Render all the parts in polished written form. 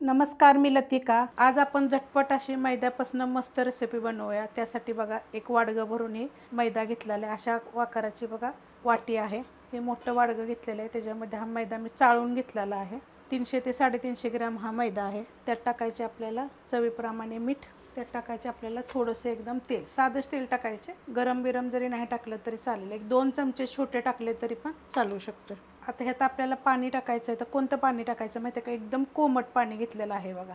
नमस्कार, मी लतिका। आज आपण झटपट अशी मैद्यापासून मस्त रेसिपी बनवूया। त्यासाठी बघा एक वाडगं भरून हे मैदा घेतलेला आहे। अशा आकाराची बघा वाटी आहे। हे मोठं वाडगं घेतलेलं आहे। त्याच्यामध्ये हा मैदा मी चाळून घेतलेला आहे। 300 ते 350 ग्रॅम हा मैदा आहे। त्यात टाकायचे आपल्याला चवीप्रमाणे मीठ, त्यात टाकायचे आपल्याला थोडंसं एकदम तेल, साधंच तेल टाकायचे। गरम बिरम जरी नाही टाकलं तरी चालेल, एक 2 चमचे छोटे टाकले तरी पण चालू शकतं। आता ह्यात आपल्याला पाणी टाकायचं आहे। तर कोणतं पाणी टाकायचं माहिती आहे का? एकदम कोमट पाणी घेतलेलं आहे बघा,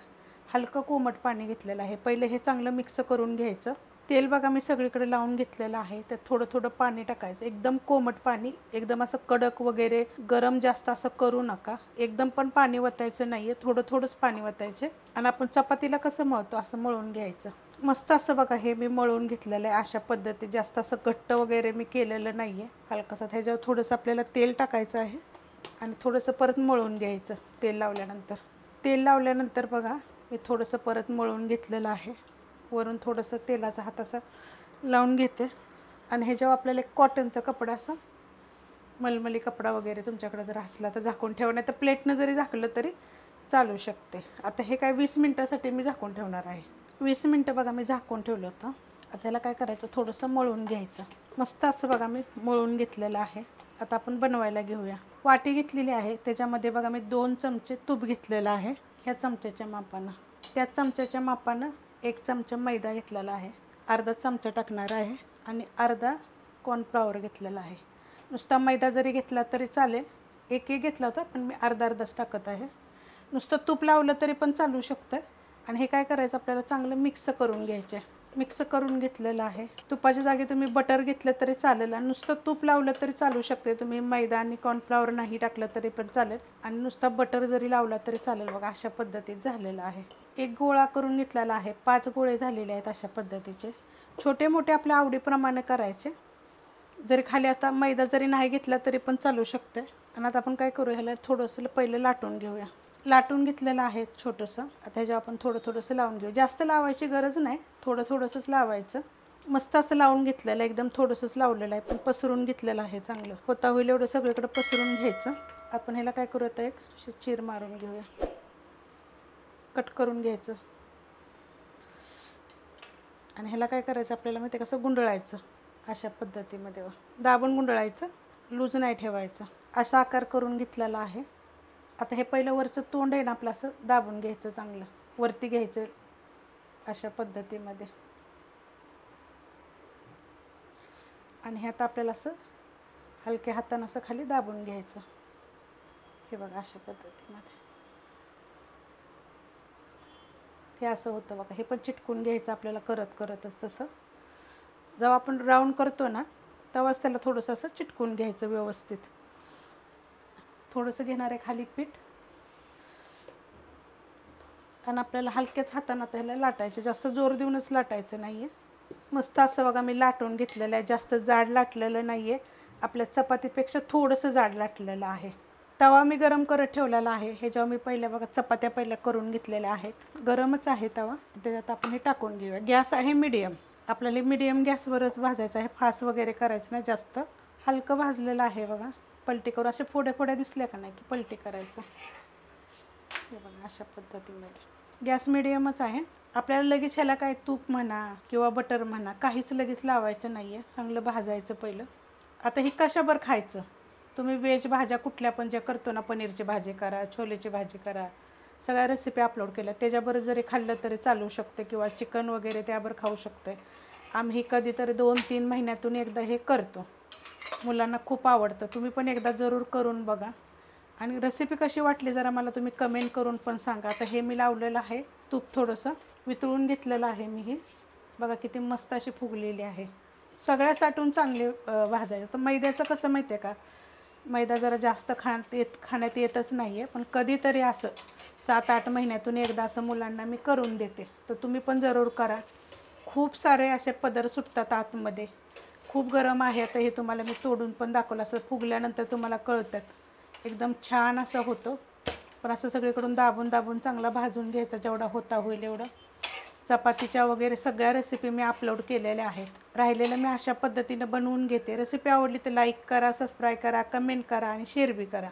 हलकं कोमट पाणी घेतलेलं आहे। पहिले हे चांगलं मिक्स करून घ्यायचं। तेल बघा मी सगळीकडे लावून घेतलेलं आहे। त्यात थोडं थोडं पाणी टाकायचं, एकदम कोमट पाणी, एकदम असं कडक वगैरे गरम जास्त असं करू नका। एकदम पण पाणी वतायचं नाहीये, थोडं थोडंच पाणी वतायचे। आणि आपण चपातीला कसं मळतो असं मळून घ्यायचं। मस्त असं बघा हे मी मळून घेतलेलं आहे अशा पद्धती। जास्त असं घट्ट वगैरे मी केलेलं नाहीये, हलकंसं। ह्याच्यावर थोडंसं आपल्याला तेल टाकायचं आहे आणि थोडंसं परत मळून घ्यायचं। तेल लावल्यानंतर बघा मी थोडंसं परत मळून घेतलेलं आहे। वरून थोडंसं तेलाचा हात असा लावून घेते आणि ह्याच्यावर आपल्याला एक कॉटनचा कपडा, असा मलमली कपडा वगैरे तुमच्याकडे जर असला तर झाकून ठेवा, नाही तर प्लेटनं जरी झाकलं तरी चालू शकते। आता हे काय 20 मिनिटासाठी मी झाकून ठेवणार आहे। 20 मिनिटं बघा मी झाकून ठेवलं होतं। आता त्याला काय करायचं, थोडंसं मळून घ्यायचं। मस्त असं बघा मी मळून घेतलेलं आहे। आता आपण बनवायला घेऊया। वाटी घेतलेली आहे, त्याच्यामध्ये बघा मी 2 चमचे तूप घेतलेलं आहे ह्या चमच्याच्या मापानं। त्या चमच्याच्या मापानं 1 चमचा मैदा घेतलेला आहे, अर्धा चमचा टाकणार आहे आणि अर्धा कॉर्नफ्लॉवर घेतलेला आहे। नुसता मैदा जरी घेतला तरी चालेल, एक घेतला होता पण मी अर्धाच टाकत आहे। नुसतं तूप लावलं तरी पण चालू शकतं। आणि हे काय करायचं, आपल्याला चांगलं मिक्स करून घ्यायचं। मिक्स करून घेतलेलं आहे। तुपाच्या जागी तुम्ही बटर घेतलं तरी चालेल आणि नुसतं तूप लावलं तरी चालू शकते। तुम्ही मैदा आणि कॉर्नफ्लॉवर नाही टाकलं तरी पण चालेल आणि नुसता बटर जरी लावला तरी चालेल। बघा अशा पद्धतीत झालेलं आहे। एक गोळा करून घेतलेला आहे, 5 गोळे झालेले आहेत अशा पद्धतीचे। छोटे मोठे आपल्या आवडीप्रमाणे करायचे। जरी खाली आता मैदा जरी नाही घेतला तरी पण चालू शकते। आणि आता आपण काय करू, ह्याला थोडंसं पहिलं लाटून घेऊया। लाटून घेतलेलं आहे छोटंसं। आता ह्याच्यावर आपण थोडं थोडंसं लावून घेऊ, जास्त लावायची गरज नाही, थोडं थोडंसंच लावायचं। मस्त असं लावून घेतलेलं, एकदम थोडंसंच लावलेलं आहे पण पसरून घेतलेलं आहे। चांगलं होता होईल एवढं सगळीकडे पसरून घ्यायचं। आपण ह्याला काय करू, आता एक अशी चीर मारून घेऊया, कट करून घ्यायचं। आणि ह्याला काय करायचं आपल्याला माहिती आहे, कसं गुंडळायचं अशा पद्धतीमध्ये, दाबून गुंडळायचं, लूज नाही ठेवायचं। असा आकार करून घेतलेला आहे। आता हे पहिलं वरचं तोंड आहे ना आपलं, असं दाबून घ्यायचं, चांगलं वरती घ्यायचं अशा पद्धतीमध्ये। आणि ह्यात आपल्याला असं हलक्या हातानं असं खाली दाबून घ्यायचं। हे बघा अशा पद्धतीमध्ये हे असं होतं बघा। हे पण चिटकून घ्यायचं आपल्याला करतच तसं। जेव्हा आपण राऊंड करतो ना तेव्हाच त्याला थोडंसं असं चिटकून घ्यायचं व्यवस्थित। थोडंसं घेणार आहे खाली पीठ आणि आपल्याला हलक्याच हातानं त्याला लाटायचं, जास्त जोर देऊनच लाटायचं नाही आहे। मस्त असं बघा मी लाटून घेतलेलं आहे, जास्त जाड लाटलेलं नाही आहे, आपल्या चपातीपेक्षा थोडंसं जाड लाटलेलं आहे। तवा मी गरम करत ठेवलेला आहे। ह्याच्यावर मी पहिल्या बघा चपात्या पहिल्या करून घेतलेल्या आहेत, गरमच आहे तवा। त्याच्यात आपण हे टाकून घेऊया। गॅस आहे मीडियम, आपल्याला मीडियम गॅसवरच भाजायचं आहे, फास्ट वगैरे करायचं नाही जास्त। हलकं भाजलेलं आहे बघा, पलटी करू, असे फोड्या फोड्या दिसल्या का नाही की पलटी करायचं। हे बघा अशा पद्धतीमध्ये गॅस मीडियमच आहे। आपल्याला लगेच ह्याला काय तूप म्हणा किंवा बटर म्हणा काहीच लगेच लावायचं नाही आहे, चांगलं भाजायचं पहिलं। आता ही कशाबर खायचं, तुम्ही व्हेज भाज्या कुठल्या पण ज्या करतो ना, पनीरची भाजी करा, छोलेची भाजी करा, सगळ्या रेसिपी अपलोड केल्या, त्याच्याबरोबर जरी खाल्लं तरी चालू शकते किंवा चिकन वगैरे त्याबरोबर खाऊ शकते। आम्ही कधीतरी 2-3 महिन्यातून एकदा हे करतो, मुलांना खूप आवडतं। तुम्ही पण एकदा जरूर करून बघा आणि रेसिपी कशी वाटली जरा मला तुम्ही कमेंट करून पण सांगा। आता हे मी लावलेलं आहे तूप, थोडंसं वितळून घेतलेलं आहे मी। हे बघा किती मस्त अशी फुगलेली आहे। सगळ्या साठून चांगले भाजायचं। तर मैद्याचं कसं माहिती आहे का, मैदा जरा जास्त खाण्यात येतच नाही आहे, पण कधीतरी असं 7-8 महिन्यातून एकदा असं मुलांना मी करून देते, तर तुम्ही पण जरूर करा। खूप सारे असे पदर सुटतात आतमध्ये, खूप गरम आहे। आता हे तुम्हाला मी तोडून पण दाखवलं, असं फुगल्यानंतर तुम्हाला कळतात, एकदम छान असं होतं। पण असं सगळीकडून दाबून दाबून चांगला भाजून घ्यायचा, जेवढा होता होईल एवढं। चपातीच्या वगैरे सगळ्या रेसिपी मी अपलोड केलेल्या आहेत, राहिलेलं मी अशा पद्धतीनं बनवून घेते। रेसिपी आवडली तर लाईक करा, सबस्क्राईब करा, कमेंट करा आणि शेअर बी करा।